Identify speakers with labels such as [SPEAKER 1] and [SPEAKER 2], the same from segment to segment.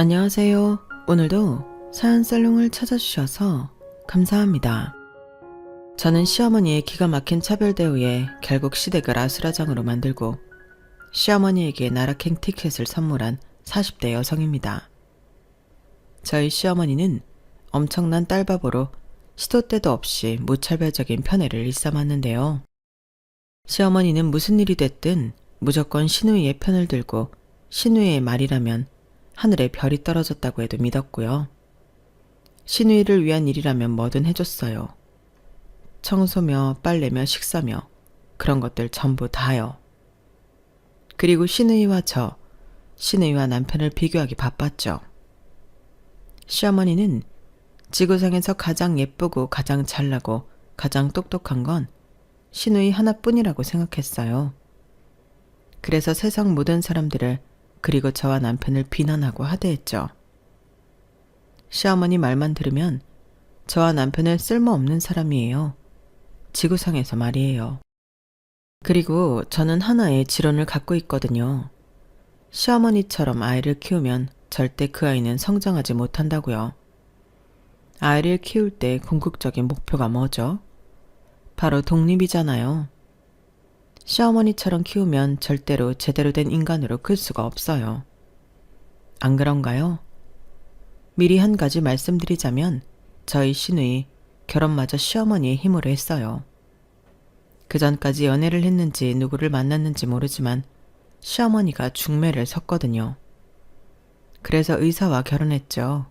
[SPEAKER 1] 안녕하세요. 오늘도 사연살롱을 찾아주셔서 감사합니다. 저는 시어머니의 기가 막힌 차별 대우에 결국 시댁을 아수라장으로 만들고 시어머니에게 나라행 티켓을 선물한 40대 여성입니다. 저희 시어머니는 엄청난 딸바보로 시도 때도 없이 무차별적인 편애를 일삼았는데요. 시어머니는 무슨 일이 됐든 무조건 시누이의 편을 들고 시누이의 말이라면 하늘에 별이 떨어졌다고 해도 믿었고요. 시누이를 위한 일이라면 뭐든 해줬어요. 청소며 빨래며 식사며 그런 것들 전부 다요. 그리고 시누이와 시누이와 남편을 비교하기 바빴죠. 시어머니는 지구상에서 가장 예쁘고 가장 잘나고 가장 똑똑한 건 시누이 하나뿐이라고 생각했어요. 그래서 세상 모든 사람들을 그리고 저와 남편을 비난하고 하대했죠. 시어머니 말만 들으면 저와 남편은 쓸모없는 사람이에요. 지구상에서 말이에요. 그리고 저는 하나의 지론을 갖고 있거든요. 시어머니처럼 아이를 키우면 절대 그 아이는 성장하지 못한다고요. 아이를 키울 때 궁극적인 목표가 뭐죠? 바로 독립이잖아요. 시어머니처럼 키우면 절대로 제대로 된 인간으로 클 수가 없어요. 안 그런가요? 미리 한 가지 말씀드리자면 저희 시누이 결혼마저 시어머니의 힘으로 했어요. 그 전까지 연애를 했는지 누구를 만났는지 모르지만 시어머니가 중매를 섰거든요. 그래서 의사와 결혼했죠.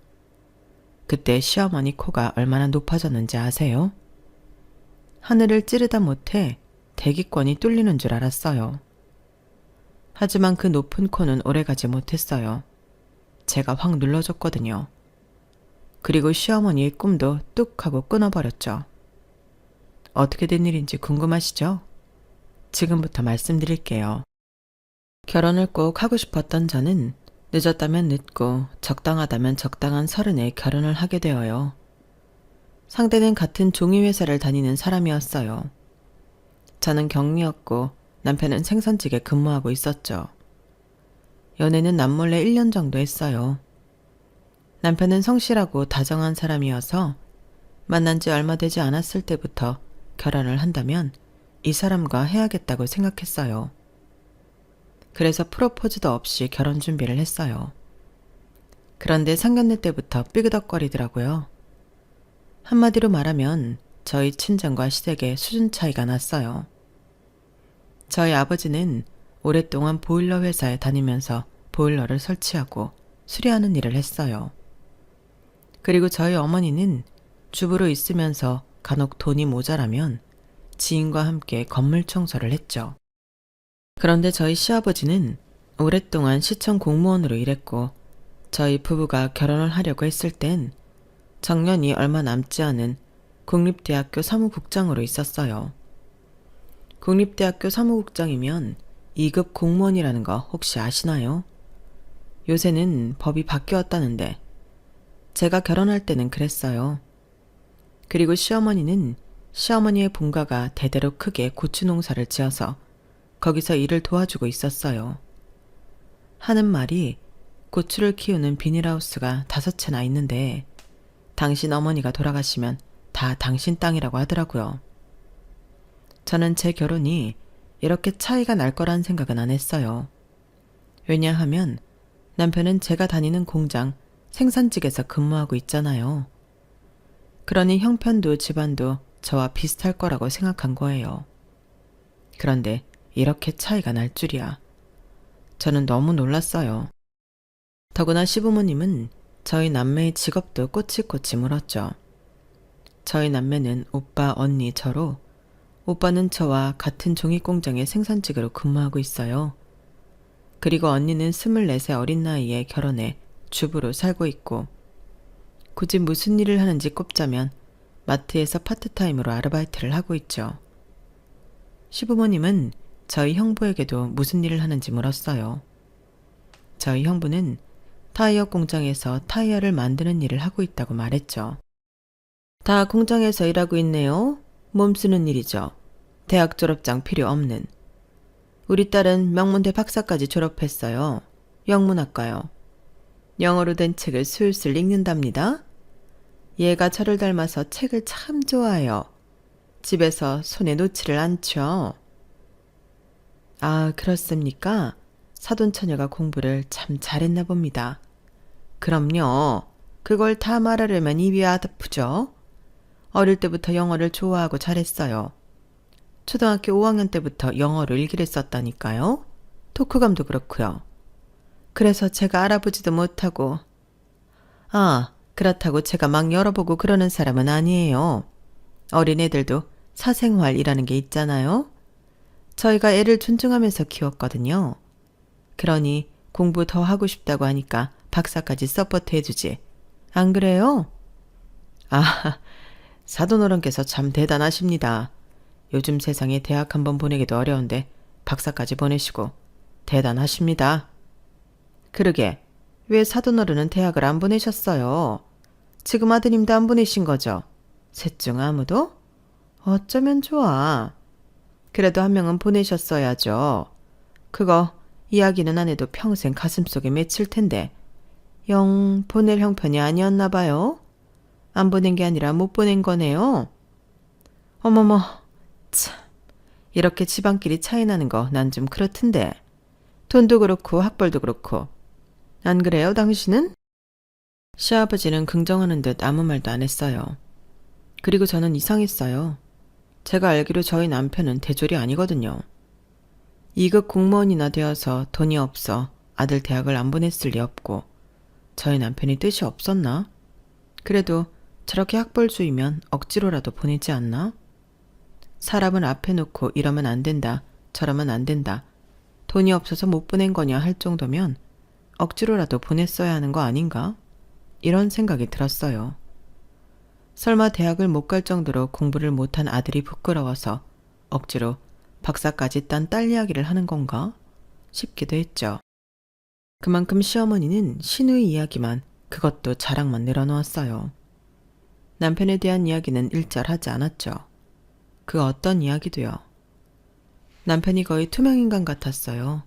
[SPEAKER 1] 그때 시어머니 코가 얼마나 높아졌는지 아세요? 하늘을 찌르다 못해 대기권이 뚫리는 줄 알았어요. 하지만 그 높은 코는 오래가지 못했어요. 제가 확 눌러줬거든요. 그리고 시어머니의 꿈도 뚝 하고 끊어버렸죠. 어떻게 된 일인지 궁금하시죠? 지금부터 말씀드릴게요. 결혼을 꼭 하고 싶었던 저는 늦었다면 늦고 적당하다면 적당한 30에 결혼을 하게 되어요. 상대는 같은 종이회사를 다니는 사람이었어요. 저는 격리였고 남편은 생선직에 근무하고 있었죠. 연애는 남몰래 1년 정도 했어요. 남편은 성실하고 다정한 사람이어서 만난 지 얼마 되지 않았을 때부터 결혼을 한다면 이 사람과 해야겠다고 생각했어요. 그래서 프로포즈도 없이 결혼 준비를 했어요. 그런데 상견례 때부터 삐그덕거리더라고요. 한마디로 말하면 저희 친정과 시댁에 수준 차이가 났어요. 저희 아버지는 오랫동안 보일러 회사에 다니면서 보일러를 설치하고 수리하는 일을 했어요. 그리고 저희 어머니는 주부로 있으면서 간혹 돈이 모자라면 지인과 함께 건물 청소를 했죠. 그런데 저희 시아버지는 오랫동안 시청 공무원으로 일했고 저희 부부가 결혼을 하려고 했을 땐 정년이 얼마 남지 않은 국립대학교 사무국장으로 있었어요. 국립대학교 사무국장이면 2급 공무원이라는 거 혹시 아시나요? 요새는 법이 바뀌었다는데 제가 결혼할 때는 그랬어요. 그리고 시어머니는 시어머니의 본가가 대대로 크게 고추 농사를 지어서 거기서 일을 도와주고 있었어요. 하는 말이 고추를 키우는 비닐하우스가 5채나 있는데 당신 어머니가 돌아가시면 다 당신 땅이라고 하더라고요. 저는 제 결혼이 이렇게 차이가 날 거란 생각은 안 했어요. 왜냐하면 남편은 제가 다니는 공장 생산직에서 근무하고 있잖아요. 그러니 형편도 집안도 저와 비슷할 거라고 생각한 거예요. 그런데 이렇게 차이가 날 줄이야. 저는 너무 놀랐어요. 더구나 시부모님은 저희 남매의 직업도 꼬치꼬치 물었죠. 저희 남매는 오빠, 언니, 저로 오빠는 저와 같은 종이공장의 생산직으로 근무하고 있어요. 그리고 언니는 24세 어린 나이에 결혼해 주부로 살고 있고 굳이 무슨 일을 하는지 꼽자면 마트에서 파트타임으로 아르바이트를 하고 있죠. 시부모님은 저희 형부에게도 무슨 일을 하는지 물었어요. 저희 형부는 타이어 공장에서 타이어를 만드는 일을 하고 있다고 말했죠. 다 공장에서 일하고 있네요. 몸 쓰는 일이죠. 대학 졸업장 필요 없는. 우리 딸은 명문대 박사까지 졸업했어요. 영문학과요. 영어로 된 책을 술술 읽는답니다. 얘가 저를 닮아서 책을 참 좋아해요. 집에서 손에 놓지를 않죠. 아, 그렇습니까? 사돈처녀가 공부를 참 잘했나 봅니다. 그럼요. 그걸 다 말하려면 입이 아프죠. 어릴 때부터 영어를 좋아하고 잘했어요. 초등학교 5학년 때부터 영어로 일기를 썼다니까요. 독후감도 그렇고요. 그래서 제가 알아보지도 못하고. 아, 그렇다고 제가 막 열어보고 그러는 사람은 아니에요. 어린애들도 사생활이라는 게 있잖아요. 저희가 애를 존중하면서 키웠거든요. 그러니 공부 더 하고 싶다고 하니까 박사까지 서포트 해주지. 안 그래요? 아, 사돈어른께서 참 대단하십니다. 요즘 세상에 대학 한번 보내기도 어려운데 박사까지 보내시고 대단하십니다. 그러게, 왜 사돈어른은 대학을 안 보내셨어요? 지금 아드님도 안 보내신 거죠? 셋 중 아무도? 어쩌면 좋아. 그래도 한 명은 보내셨어야죠. 그거 이야기는 안 해도 평생 가슴속에 맺힐 텐데 영 보낼 형편이 아니었나 봐요. 안 보낸 게 아니라 못 보낸 거네요. 어머머, 참. 이렇게 집안끼리 차이 나는 거 난 좀 그렇던데. 돈도 그렇고 학벌도 그렇고. 안 그래요, 당신은? 시아버지는 긍정하는 듯 아무 말도 안 했어요. 그리고 저는 이상했어요. 제가 알기로 저희 남편은 대졸이 아니거든요. 2급 공무원이나 되어서 돈이 없어 아들 대학을 안 보냈을 리 없고 저희 남편이 뜻이 없었나? 그래도 저렇게 학벌주의면 억지로라도 보내지 않나? 사람을 앞에 놓고 이러면 안 된다, 저러면 안 된다, 돈이 없어서 못 보낸 거냐 할 정도면 억지로라도 보냈어야 하는 거 아닌가? 이런 생각이 들었어요. 설마 대학을 못 갈 정도로 공부를 못한 아들이 부끄러워서 억지로 박사까지 딴 딸 이야기를 하는 건가 싶기도 했죠. 그만큼 시어머니는 신우의 이야기만, 그것도 자랑만 늘어놓았어요. 남편에 대한 이야기는 일절하지 않았죠. 그 어떤 이야기도요. 남편이 거의 투명인간 같았어요.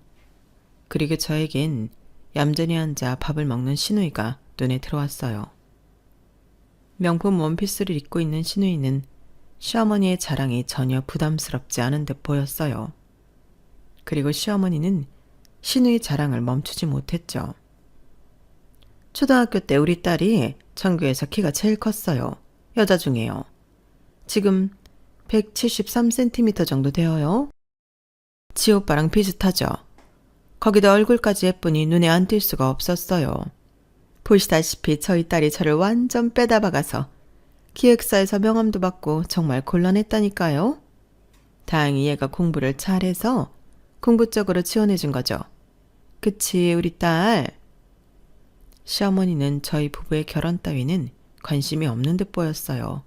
[SPEAKER 1] 그리고 저에겐 얌전히 앉아 밥을 먹는 신우이가 눈에 들어왔어요. 명품 원피스를 입고 있는 신우이는 시어머니의 자랑이 전혀 부담스럽지 않은 듯 보였어요. 그리고 시어머니는 신우의 자랑을 멈추지 못했죠. 초등학교 때 우리 딸이 전교에서 키가 제일 컸어요. 여자 중에요. 지금 173cm 정도 되어요. 지 오빠랑 비슷하죠. 거기다 얼굴까지 예쁘니 눈에 안 띌 수가 없었어요. 보시다시피 저희 딸이 저를 완전 빼다 박아서 기획사에서 명함도 받고 정말 곤란했다니까요. 다행히 얘가 공부를 잘해서 공부 쪽으로 지원해 준 거죠. 그치, 우리 딸. 시어머니는 저희 부부의 결혼 따위는 관심이 없는 듯 보였어요.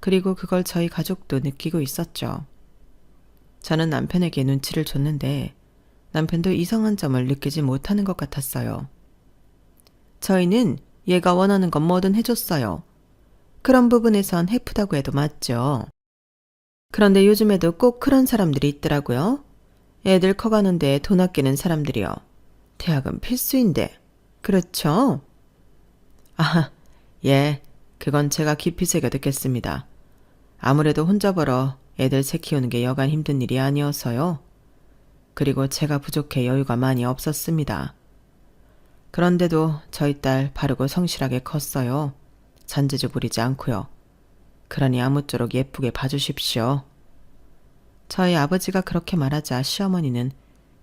[SPEAKER 1] 그리고 그걸 저희 가족도 느끼고 있었죠. 저는 남편에게 눈치를 줬는데 남편도 이상한 점을 느끼지 못하는 것 같았어요. 저희는 얘가 원하는 건 뭐든 해줬어요. 그런 부분에선 해프다고 해도 맞죠. 그런데 요즘에도 꼭 그런 사람들이 있더라고요. 애들 커가는데 돈 아끼는 사람들이요. 대학은 필수인데. 그렇죠? 아, 예, 그건 제가 깊이 새겨 듣겠습니다. 아무래도 혼자 벌어 애들 새 키우는 게 여간 힘든 일이 아니어서요. 그리고 제가 부족해 여유가 많이 없었습니다. 그런데도 저희 딸 바르고 성실하게 컸어요. 잔재주 부리지 않고요. 그러니 아무쪼록 예쁘게 봐주십시오. 저희 아버지가 그렇게 말하자 시어머니는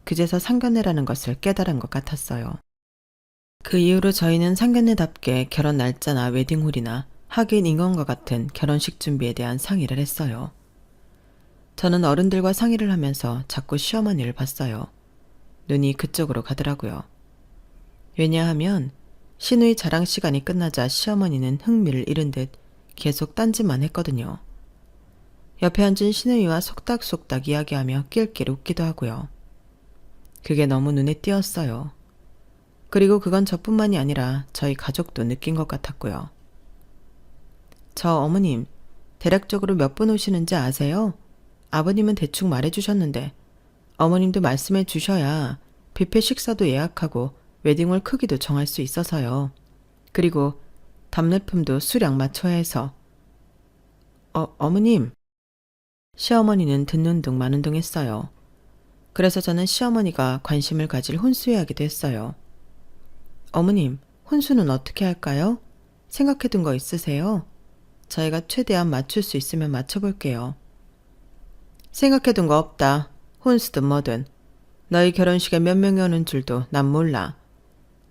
[SPEAKER 1] 그제서 상견례라는 것을 깨달은 것 같았어요. 그 이후로 저희는 상견례답게 결혼 날짜나 웨딩홀이나 하긴 인건과 같은 결혼식 준비에 대한 상의를 했어요. 저는 어른들과 상의를 하면서 자꾸 시어머니를 봤어요. 눈이 그쪽으로 가더라고요. 왜냐하면 신우의 자랑 시간이 끝나자 시어머니는 흥미를 잃은 듯 계속 딴짓만 했거든요. 옆에 앉은 신우이와 속닥속닥 이야기하며 낄낄 웃기도 하고요. 그게 너무 눈에 띄었어요. 그리고 그건 저뿐만이 아니라 저희 가족도 느낀 것 같았고요. 저 어머님, 대략적으로 몇 분 오시는지 아세요? 아버님은 대충 말해주셨는데 어머님도 말씀해 주셔야 뷔페 식사도 예약하고 웨딩홀 크기도 정할 수 있어서요. 그리고 답례품도 수량 맞춰야 해서. 어머님. 시어머니는 듣는 둥 마는 둥 했어요. 그래서 저는 시어머니가 관심을 가질 혼수 이야기도 했어요. 어머님, 혼수는 어떻게 할까요? 생각해둔 거 있으세요? 저희가 최대한 맞출 수 있으면 맞춰볼게요. 생각해둔 거 없다. 혼수든 뭐든. 너희 결혼식에 몇 명이 오는 줄도 난 몰라.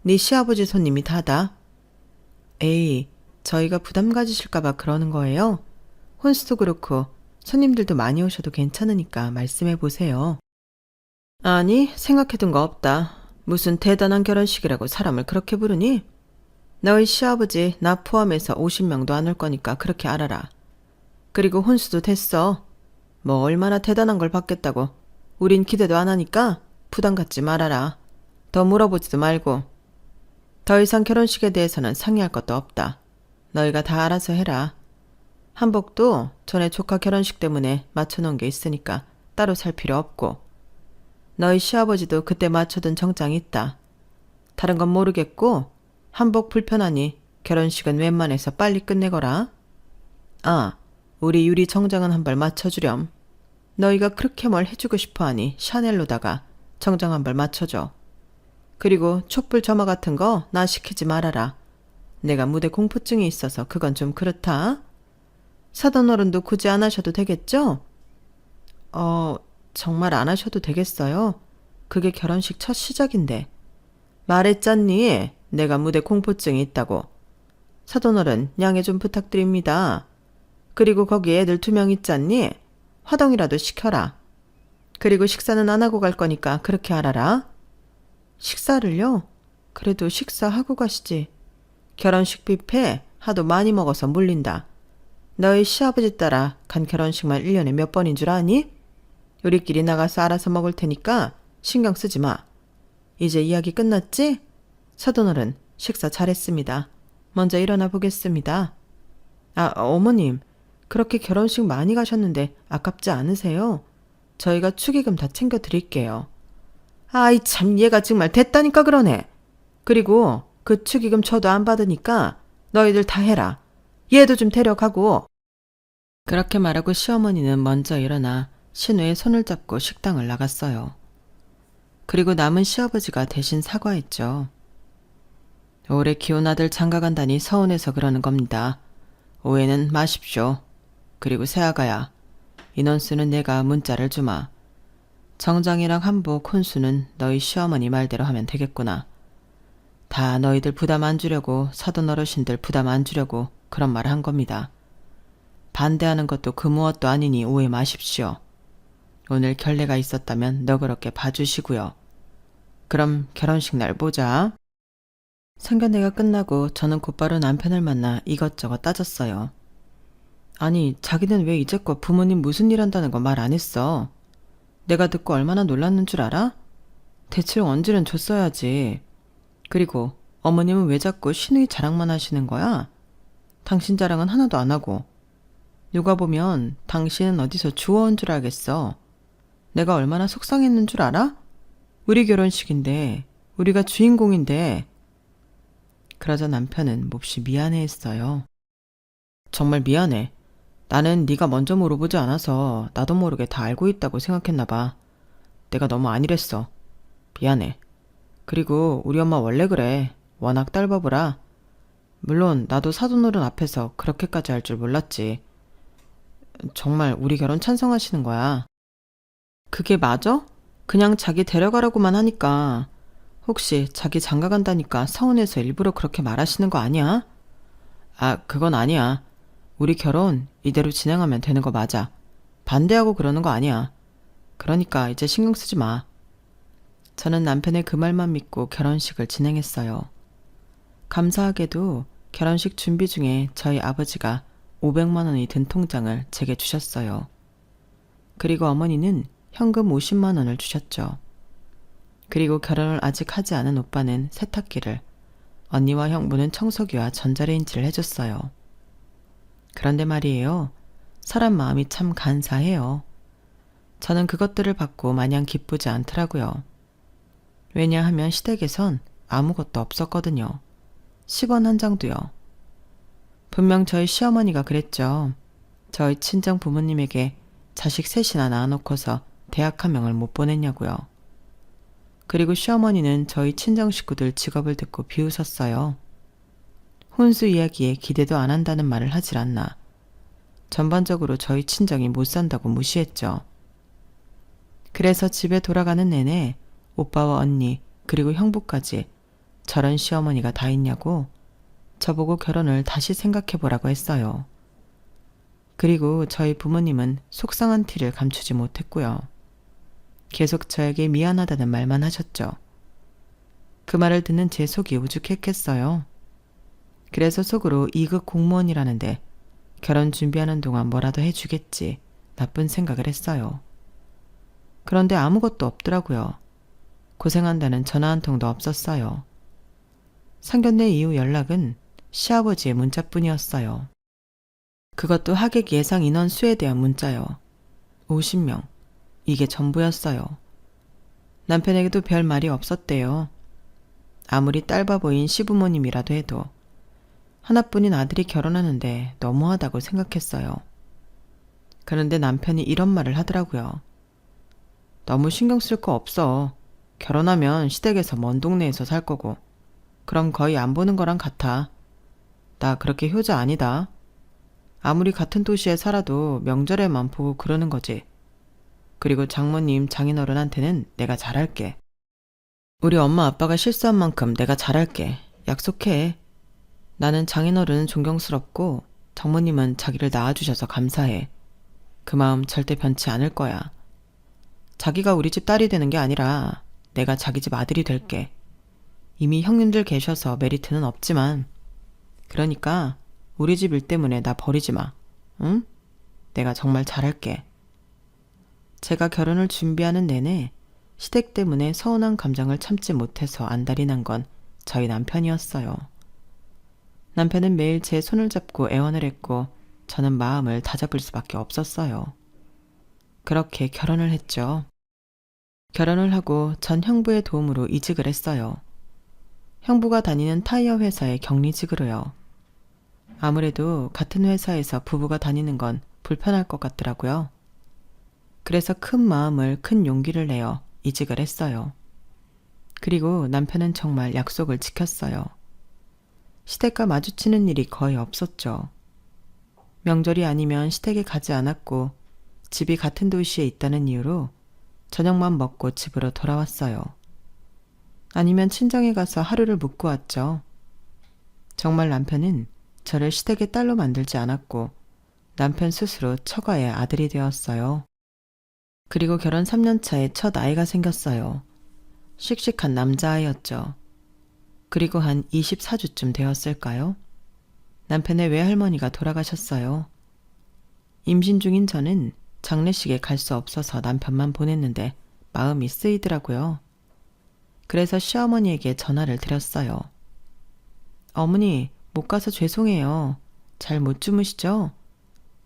[SPEAKER 1] 네 시아버지 손님이 다다. 에이, 저희가 부담 가지실까봐 그러는 거예요? 혼수도 그렇고 손님들도 많이 오셔도 괜찮으니까 말씀해보세요. 아니, 생각해둔 거 없다. 무슨 대단한 결혼식이라고 사람을 그렇게 부르니? 너희 시아버지 나 포함해서 50명도 안 올 거니까 그렇게 알아라. 그리고 혼수도 됐어. 뭐 얼마나 대단한 걸 받겠다고. 우린 기대도 안 하니까 부담 갖지 말아라. 더 물어보지도 말고. 더 이상 결혼식에 대해서는 상의할 것도 없다. 너희가 다 알아서 해라. 한복도 전에 조카 결혼식 때문에 맞춰놓은 게 있으니까 따로 살 필요 없고. 너희 시아버지도 그때 맞춰둔 정장이 있다. 다른 건 모르겠고 한복 불편하니 결혼식은 웬만해서 빨리 끝내거라. 아, 우리 유리 정장은 한 벌 맞춰주렴. 너희가 그렇게 뭘 해주고 싶어하니 샤넬로다가 정장 한 벌 맞춰줘. 그리고 촛불 점화 같은 거 나 시키지 말아라. 내가 무대 공포증이 있어서 그건 좀 그렇다. 사돈 어른도 굳이 안 하셔도 되겠죠? 정말 안 하셔도 되겠어요? 그게 결혼식 첫 시작인데. 말했잖니? 내가 무대 공포증이 있다고. 사돈 어른 양해 좀 부탁드립니다. 그리고 거기 애들 2명 있잖니? 화동이라도 시켜라. 그리고 식사는 안 하고 갈 거니까 그렇게 알아라. 식사를요? 그래도 식사하고 가시지. 결혼식 뷔페 하도 많이 먹어서 물린다. 너희 시아버지 따라 간 결혼식만 1년에 몇 번인 줄 아니? 우리끼리 나가서 알아서 먹을 테니까 신경 쓰지 마. 이제 이야기 끝났지? 사돈어른, 식사 잘했습니다. 먼저 일어나 보겠습니다. 어머님, 그렇게 결혼식 많이 가셨는데 아깝지 않으세요? 저희가 축의금 다 챙겨 드릴게요. 아이 참, 얘가 정말 됐다니까 그러네. 그리고 그 축의금 저도 안 받으니까 너희들 다 해라. 얘도 좀 데려가고. 그렇게 말하고 시어머니는 먼저 일어나 신우의 손을 잡고 식당을 나갔어요. 그리고 남은 시아버지가 대신 사과했죠. 올해 키운 아들 장가간다니 서운해서 그러는 겁니다. 오해는 마십시오. 그리고 새아가야, 인원수는 내가 문자를 주마. 정장이랑 한복, 혼수는 너희 시어머니 말대로 하면 되겠구나. 다 너희들 부담 안 주려고, 사돈 어르신들 부담 안 주려고 그런 말을 한 겁니다. 반대하는 것도 그 무엇도 아니니 오해 마십시오. 오늘 결례가 있었다면 너그럽게 봐주시고요. 그럼 결혼식 날 보자. 상견례가 끝나고 저는 곧바로 남편을 만나 이것저것 따졌어요. 아니, 자기는 왜 이제껏 부모님 무슨 일 한다는 거 말 안 했어? 내가 듣고 얼마나 놀랐는 줄 알아? 대출 언질은 줬어야지. 그리고 어머님은 왜 자꾸 신우이 자랑만 하시는 거야? 당신 자랑은 하나도 안 하고. 누가 보면 당신은 어디서 주워온 줄 알겠어. 내가 얼마나 속상했는 줄 알아? 우리 결혼식인데, 우리가 주인공인데. 그러자 남편은 몹시 미안해했어요. 정말 미안해. 나는 네가 먼저 물어보지 않아서 나도 모르게 다 알고 있다고 생각했나 봐. 내가 너무 안일했어. 미안해. 그리고 우리 엄마 원래 그래. 워낙 딸바보라. 물론 나도 사돈어른 앞에서 그렇게까지 할 줄 몰랐지. 정말 우리 결혼 찬성하시는 거야. 그게 맞아? 그냥 자기 데려가라고만 하니까. 혹시 자기 장가 간다니까 서운해서 일부러 그렇게 말하시는 거 아니야? 그건 아니야. 우리 결혼 이대로 진행하면 되는 거 맞아. 반대하고 그러는 거 아니야. 그러니까 이제 신경 쓰지 마. 저는 남편의 그 말만 믿고 결혼식을 진행했어요. 감사하게도 결혼식 준비 중에 저희 아버지가 500만 원이 든 통장을 제게 주셨어요. 그리고 어머니는 현금 50만 원을 주셨죠. 그리고 결혼을 아직 하지 않은 오빠는 세탁기를, 언니와 형부는 청소기와 전자레인지를 해줬어요. 그런데 말이에요. 사람 마음이 참 간사해요. 저는 그것들을 받고 마냥 기쁘지 않더라고요. 왜냐하면 시댁에선 아무것도 없었거든요. 10원 한 장도요. 분명 저희 시어머니가 그랬죠. 저희 친정 부모님에게 자식 셋이나 낳아놓고서 대학 한 명을 못 보냈냐고요. 그리고 시어머니는 저희 친정 식구들 직업을 듣고 비웃었어요. 혼수 이야기에 기대도 안 한다는 말을 하질 않나. 전반적으로 저희 친정이 못 산다고 무시했죠. 그래서 집에 돌아가는 내내 오빠와 언니 그리고 형부까지 저런 시어머니가 다 있냐고 저보고 결혼을 다시 생각해보라고 했어요. 그리고 저희 부모님은 속상한 티를 감추지 못했고요. 계속 저에게 미안하다는 말만 하셨죠. 그 말을 듣는 제 속이 우죽했겠어요. 그래서 속으로 2급 공무원이라는데 결혼 준비하는 동안 뭐라도 해주겠지 나쁜 생각을 했어요. 그런데 아무것도 없더라고요. 고생한다는 전화 한 통도 없었어요. 상견례 이후 연락은 시아버지의 문자뿐이었어요. 그것도 하객 예상 인원 수에 대한 문자요. 50명. 이게 전부였어요. 남편에게도 별 말이 없었대요. 아무리 딸바보인 시부모님이라도 해도 하나뿐인 아들이 결혼하는데 너무하다고 생각했어요. 그런데 남편이 이런 말을 하더라고요. 너무 신경 쓸 거 없어. 결혼하면 시댁에서 먼 동네에서 살 거고 그럼 거의 안 보는 거랑 같아. 나 그렇게 효자 아니다. 아무리 같은 도시에 살아도 명절에만 보고 그러는 거지. 그리고 장모님, 장인어른한테는 내가 잘할게. 우리 엄마 아빠가 실수한 만큼 내가 잘할게. 약속해. 나는 장인어른은 존경스럽고 장모님은 자기를 낳아주셔서 감사해. 그 마음 절대 변치 않을 거야. 자기가 우리 집 딸이 되는 게 아니라 내가 자기 집 아들이 될게. 이미 형님들 계셔서 메리트는 없지만 그러니까 우리 집 일 때문에 나 버리지 마. 응? 내가 정말 잘할게. 제가 결혼을 준비하는 내내 시댁 때문에 서운한 감정을 참지 못해서 안달이 난 건 저희 남편이었어요. 남편은 매일 제 손을 잡고 애원을 했고 저는 마음을 다잡을 수밖에 없었어요. 그렇게 결혼을 했죠. 결혼을 하고 전 형부의 도움으로 이직을 했어요. 형부가 다니는 타이어 회사에 격리직으로요. 아무래도 같은 회사에서 부부가 다니는 건 불편할 것 같더라고요. 그래서 큰 마음을 큰 용기를 내어 이직을 했어요. 그리고 남편은 정말 약속을 지켰어요. 시댁과 마주치는 일이 거의 없었죠. 명절이 아니면 시댁에 가지 않았고 집이 같은 도시에 있다는 이유로 저녁만 먹고 집으로 돌아왔어요. 아니면 친정에 가서 하루를 묵고 왔죠. 정말 남편은 저를 시댁의 딸로 만들지 않았고 남편 스스로 처가의 아들이 되었어요. 그리고 결혼 3년 차에 첫 아이가 생겼어요. 씩씩한 남자아이였죠. 그리고 한 24주쯤 되었을까요? 남편의 외할머니가 돌아가셨어요. 임신 중인 저는 장례식에 갈 수 없어서 남편만 보냈는데 마음이 쓰이더라고요. 그래서 시어머니에게 전화를 드렸어요. 어머니, 못 가서 죄송해요. 잘 못 주무시죠?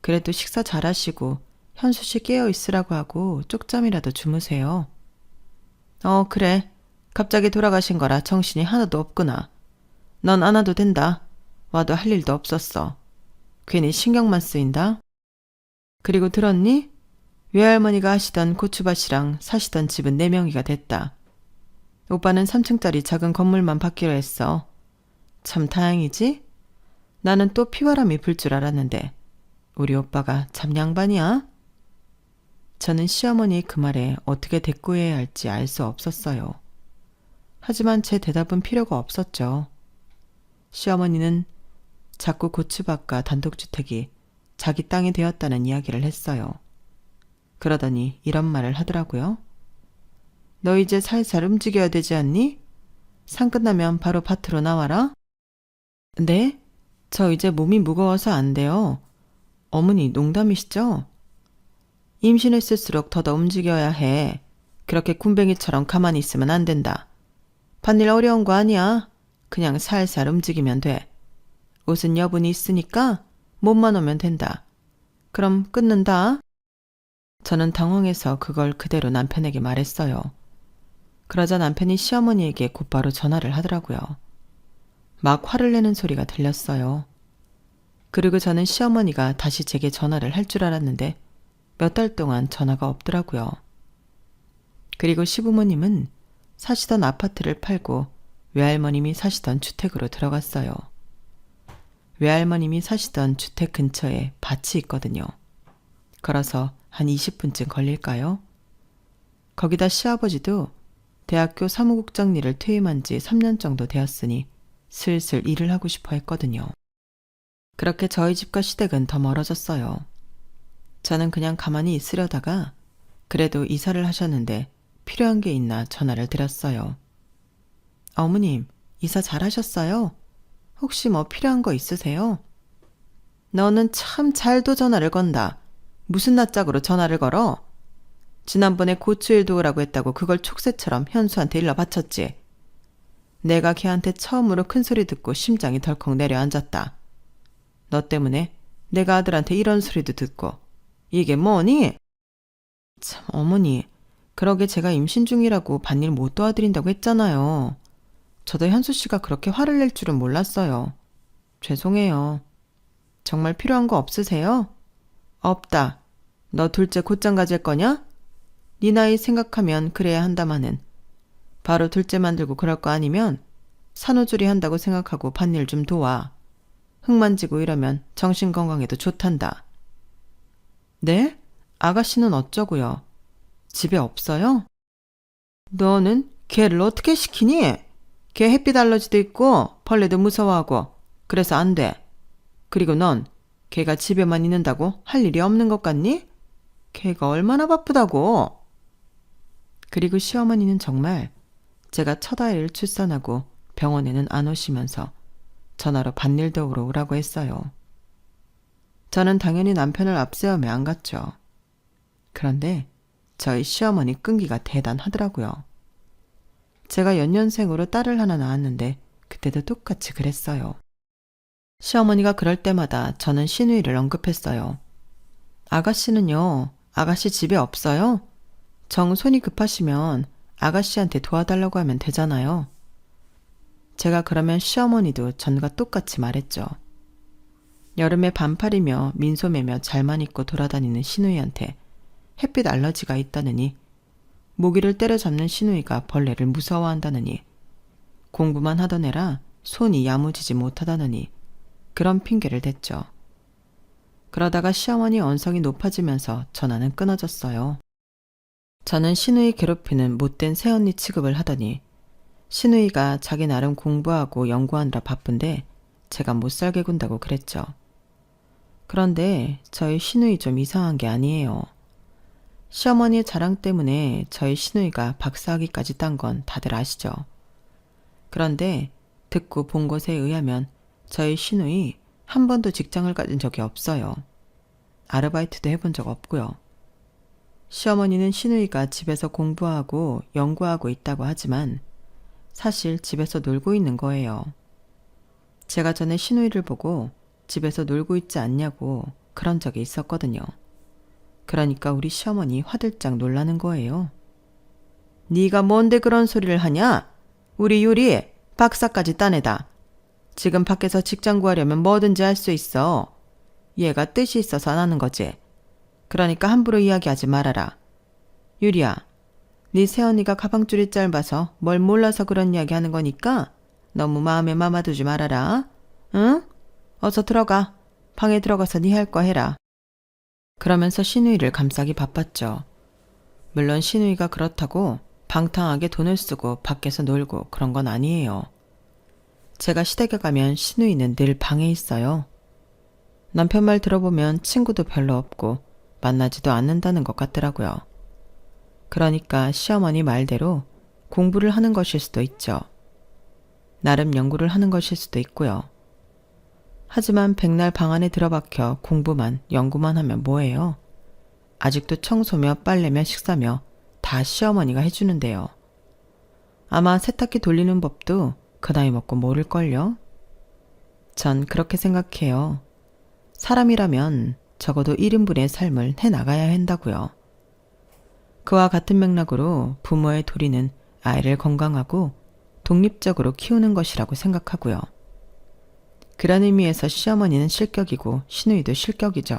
[SPEAKER 1] 그래도 식사 잘하시고 현수 씨 깨어 있으라고 하고 쪽잠이라도 주무세요. 그래. 갑자기 돌아가신 거라 정신이 하나도 없구나. 넌 안 와도 된다. 와도 할 일도 없었어. 괜히 신경만 쓰인다. 그리고 들었니? 외할머니가 하시던 고추밭이랑 사시던 집은 4명이가 됐다. 오빠는 3층짜리 작은 건물만 받기로 했어. 참 다행이지? 나는 또 피바람이 불 줄 알았는데 우리 오빠가 참 양반이야? 저는 시어머니의 그 말에 어떻게 대꾸해야 할지 알 수 없었어요. 하지만 제 대답은 필요가 없었죠. 시어머니는 자꾸 고추밭과 단독주택이 자기 땅이 되었다는 이야기를 했어요. 그러더니 이런 말을 하더라고요. 너 이제 살살 움직여야 되지 않니? 상 끝나면 바로 밭으로 나와라. 네? 저 이제 몸이 무거워서 안 돼요. 어머니 농담이시죠? 임신했을수록 더더 움직여야 해. 그렇게 군뱅이처럼 가만히 있으면 안 된다. 밭일 어려운 거 아니야. 그냥 살살 움직이면 돼. 옷은 여분이 있으니까 몸만 오면 된다. 그럼 끊는다. 저는 당황해서 그걸 그대로 남편에게 말했어요. 그러자 남편이 시어머니에게 곧바로 전화를 하더라고요. 막 화를 내는 소리가 들렸어요. 그리고 저는 시어머니가 다시 제게 전화를 할 줄 알았는데 몇 달 동안 전화가 없더라고요. 그리고 시부모님은 사시던 아파트를 팔고 외할머님이 사시던 주택으로 들어갔어요. 외할머님이 사시던 주택 근처에 밭이 있거든요. 걸어서 한 20분쯤 걸릴까요? 거기다 시아버지도 대학교 사무국장 일을 퇴임한 지 3년 정도 되었으니 슬슬 일을 하고 싶어 했거든요. 그렇게 저희 집과 시댁은 더 멀어졌어요. 저는 그냥 가만히 있으려다가 그래도 이사를 하셨는데 필요한 게 있나 전화를 드렸어요. 어머님, 이사 잘하셨어요? 혹시 뭐 필요한 거 있으세요? 너는 참 잘도 전화를 건다. 무슨 낯짝으로 전화를 걸어? 지난번에 고추일 도우라고 했다고 그걸 촉새처럼 현수한테 일러 바쳤지. 내가 걔한테 처음으로 큰 소리 듣고 심장이 덜컥 내려앉았다. 너 때문에 내가 아들한테 이런 소리도 듣고. 이게 뭐니? 참, 어머니, 그러게 제가 임신 중이라고 밭일 못 도와드린다고 했잖아요. 저도 현수 씨가 그렇게 화를 낼 줄은 몰랐어요. 죄송해요. 정말 필요한 거 없으세요? 없다. 너 둘째 곧장 가질 거냐? 네 나이 생각하면 그래야 한다마는. 바로 둘째 만들고 그럴 거 아니면 산후조리 한다고 생각하고 밭일 좀 도와. 흙 만지고 이러면 정신건강에도 좋단다. 네? 아가씨는 어쩌고요? 집에 없어요? 너는 걔를 어떻게 시키니? 걔 햇빛 알러지도 있고 벌레도 무서워하고 그래서 안 돼. 그리고 넌 걔가 집에만 있는다고 할 일이 없는 것 같니? 걔가 얼마나 바쁘다고. 그리고 시어머니는 정말 제가 첫 아이를 출산하고 병원에는 안 오시면서 전화로 밭일 도우러 오라고 했어요. 저는 당연히 남편을 앞세우며 안 갔죠. 그런데 저희 시어머니 끈기가 대단하더라고요. 제가 연년생으로 딸을 하나 낳았는데 그때도 똑같이 그랬어요. 시어머니가 그럴 때마다 저는 시누이를 언급했어요. 아가씨는요, 아가씨 집에 없어요? 정 손이 급하시면 아가씨한테 도와달라고 하면 되잖아요. 제가 그러면 시어머니도 전과 똑같이 말했죠. 여름에 반팔이며 민소매며 잘만 입고 돌아다니는 시누이한테 햇빛 알러지가 있다느니, 모기를 때려잡는 시누이가 벌레를 무서워한다느니, 공부만 하던 애라 손이 야무지지 못하다느니 그런 핑계를 댔죠. 그러다가 시어머니 언성이 높아지면서 전화는 끊어졌어요. 저는 시누이 괴롭히는 못된 새언니 취급을 하더니 시누이가 자기 나름 공부하고 연구하느라 바쁜데 제가 못 살게 군다고 그랬죠. 그런데 저희 시누이 좀 이상한 게 아니에요. 시어머니의 자랑 때문에 저희 시누이가 박사학위까지 딴 건 다들 아시죠. 그런데 듣고 본 것에 의하면 저희 시누이 한 번도 직장을 가진 적이 없어요. 아르바이트도 해본 적 없고요. 시어머니는 시누이가 집에서 공부하고 연구하고 있다고 하지만 사실 집에서 놀고 있는 거예요. 제가 전에 시누이를 보고 집에서 놀고 있지 않냐고 그런 적이 있었거든요. 그러니까 우리 시어머니 화들짝 놀라는 거예요. 네가 뭔데 그런 소리를 하냐? 우리 유리 박사까지 따내다. 지금 밖에서 직장 구하려면 뭐든지 할 수 있어. 얘가 뜻이 있어서 안 하는 거지. 그러니까 함부로 이야기하지 말아라. 유리야, 네 새언니가 가방줄이 짧아서 뭘 몰라서 그런 이야기 하는 거니까 너무 마음에 담아두지 말아라. 응? 어서 들어가. 방에 들어가서 네 할 거 해라. 그러면서 시누이를 감싸기 바빴죠. 물론 시누이가 그렇다고 방탕하게 돈을 쓰고 밖에서 놀고 그런 건 아니에요. 제가 시댁에 가면 시누이는 늘 방에 있어요. 남편 말 들어보면 친구도 별로 없고 만나지도 않는다는 것 같더라고요. 그러니까 시어머니 말대로 공부를 하는 것일 수도 있죠. 나름 연구를 하는 것일 수도 있고요. 하지만 백날 방 안에 들어박혀 공부만 연구만 하면 뭐해요? 아직도 청소며 빨래며 식사며 다 시어머니가 해주는데요. 아마 세탁기 돌리는 법도 그 나이 먹고 모를걸요? 전 그렇게 생각해요. 사람이라면 적어도 1인분의 삶을 해나가야 한다고요. 그와 같은 맥락으로 부모의 도리는 아이를 건강하고 독립적으로 키우는 것이라고 생각하고요. 그런 의미에서 시어머니는 실격이고 시누이도 실격이죠.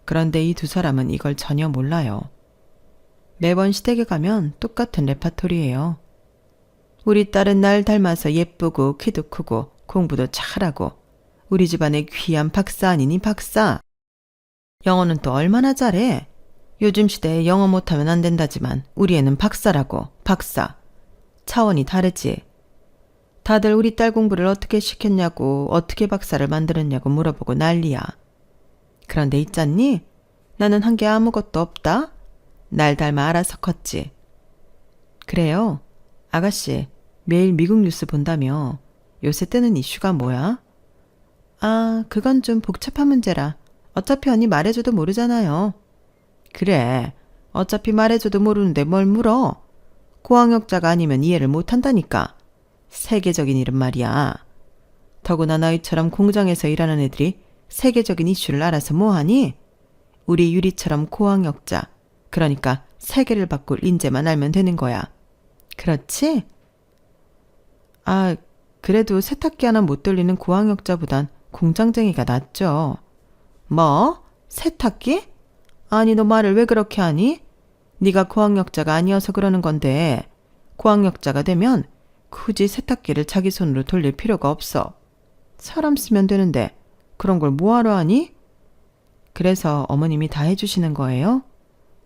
[SPEAKER 1] 그런데 이 두 사람은 이걸 전혀 몰라요. 매번 시댁에 가면 똑같은 레파토리예요. 우리 딸은 날 닮아서 예쁘고 키도 크고 공부도 잘하고 우리 집안의 귀한 박사 아니니 박사. 영어는 또 얼마나 잘해. 요즘 시대에 영어 못하면 안 된다지만 우리 애는 박사라고. 박사. 차원이 다르지. 다들 우리 딸 공부를 어떻게 시켰냐고 어떻게 박사를 만들었냐고 물어보고 난리야. 그런데 있잖니? 나는 한 게 아무것도 없다. 날 닮아 알아서 컸지. 그래요. 아가씨 매일 미국 뉴스 본다며. 요새 뜨는 이슈가 뭐야? 아, 그건 좀 복잡한 문제라. 어차피 언니 말해줘도 모르잖아요. 그래. 어차피 말해줘도 모르는데 뭘 물어. 고학력자가 아니면 이해를 못한다니까. 세계적인 일은 말이야. 더구나 너희처럼 공장에서 일하는 애들이 세계적인 이슈를 알아서 뭐하니? 우리 유리처럼 고학력자, 그러니까 세계를 바꿀 인재만 알면 되는 거야. 그렇지? 아, 그래도 세탁기 하나 못 돌리는 고학력자보단 공장쟁이가 낫죠. 뭐? 세탁기? 아니 너 말을 왜 그렇게 하니? 네가 고학력자가 아니어서 그러는 건데 고학력자가 되면 굳이 세탁기를 자기 손으로 돌릴 필요가 없어. 사람 쓰면 되는데 그런 걸 뭐하러 하니? 그래서 어머님이 다 해주시는 거예요?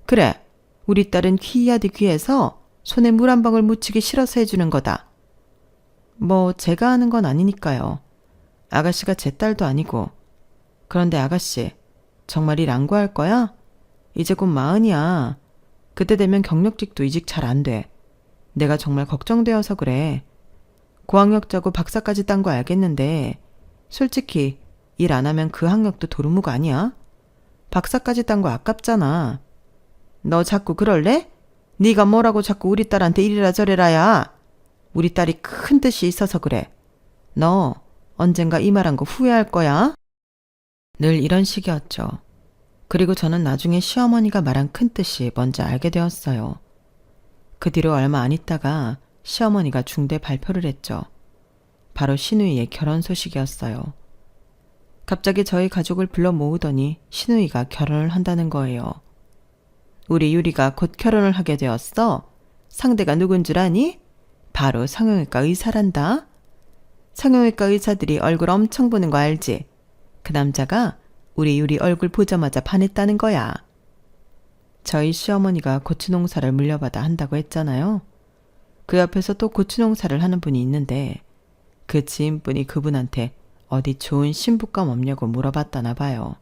[SPEAKER 1] 그래, 우리 딸은 귀하디 귀해서 손에 물 한 방울 묻히기 싫어서 해주는 거다. 뭐 제가 하는 건 아니니까요. 아가씨가 제 딸도 아니고. 그런데 아가씨, 정말 일 안 구할 거야? 이제 곧 40이야. 그때 되면 경력직도 이직 잘 안 돼. 내가 정말 걱정되어서 그래. 고학력자고 박사까지 딴 거 알겠는데 솔직히 일 안 하면 그 학력도 도루묵 아니야? 박사까지 딴 거 아깝잖아. 너 자꾸 그럴래? 네가 뭐라고 자꾸 우리 딸한테 이리라 저래라야. 우리 딸이 큰 뜻이 있어서 그래. 너 언젠가 이 말한 거 후회할 거야. 늘 이런 식이었죠. 그리고 저는 나중에 시어머니가 말한 큰 뜻이 뭔지 알게 되었어요. 그 뒤로 얼마 안 있다가 시어머니가 중대 발표를 했죠. 바로 시누이의 결혼 소식이었어요. 갑자기 저희 가족을 불러 모으더니 시누이가 결혼을 한다는 거예요. 우리 유리가 곧 결혼을 하게 되었어. 상대가 누군 줄 아니? 바로 성형외과 의사란다. 성형외과 의사들이 얼굴 엄청 보는 거 알지? 그 남자가 우리 유리 얼굴 보자마자 반했다는 거야. 저희 시어머니가 고추 농사를 물려받아 한다고 했잖아요. 그 옆에서 또 고추 농사를 하는 분이 있는데 그 지인분이 그분한테 어디 좋은 신부감 없냐고 물어봤다나 봐요.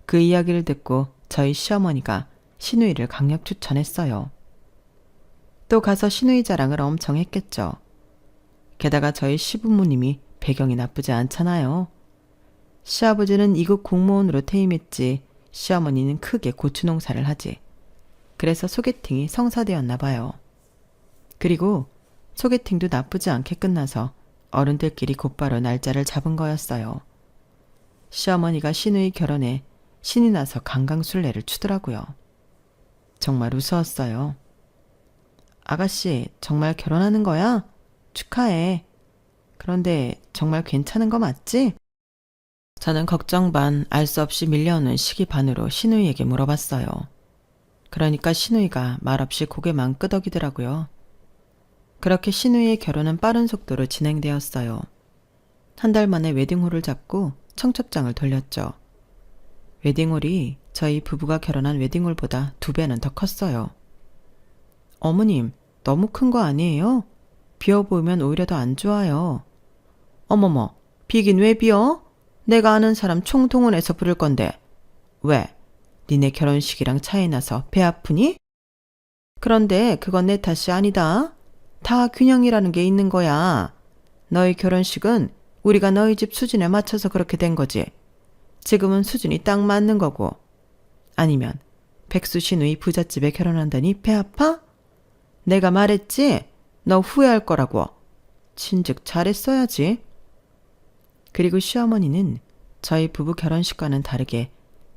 [SPEAKER 1] 그 이야기를 듣고 저희 시어머니가 시누이를 강력 추천했어요. 또 가서 시누이 자랑을 엄청 했겠죠. 게다가 저희 시부모님이 배경이 나쁘지 않잖아요. 시아버지는 2급 공무원으로 퇴임했지 시어머니는 크게 고추 농사를 하지. 그래서 소개팅이 성사되었나 봐요. 그리고 소개팅도 나쁘지 않게 끝나서 어른들끼리 곧바로 날짜를 잡은 거였어요. 시어머니가 시누이 결혼에 신이 나서 강강술래를 추더라고요. 정말 우스웠어요. 아가씨, 정말 결혼하는 거야? 축하해. 그런데 정말 괜찮은 거 맞지? 저는 걱정 반, 알 수 없이 밀려오는 시기 반으로 시누이에게 물어봤어요. 그러니까 시누이가 말없이 고개만 끄덕이더라고요. 그렇게 시누이의 결혼은 빠른 속도로 진행되었어요. 한 달 만에 웨딩홀을 잡고 청첩장을 돌렸죠. 웨딩홀이 저희 부부가 결혼한 웨딩홀보다 2배는 더 컸어요. 어머님, 너무 큰 거 아니에요? 비어 보이면 오히려 더 안 좋아요. 어머머, 비긴 왜 비어? 내가 아는 사람 총동원해서 부를 건데. 왜? 니네 결혼식이랑 차이 나서 배 아프니? 그런데 그건 내 탓이 아니다. 다 균형이라는 게 있는 거야. 너희 결혼식은 우리가 너희 집 수준에 맞춰서 그렇게 된 거지. 지금은 수준이 딱 맞는 거고. 아니면 백수 시누이 부잣집에 결혼한다니 배 아파? 내가 말했지? 너 후회할 거라고. 진즉 잘했어야지. 그리고 시어머니는 저희 부부 결혼식과는 다르게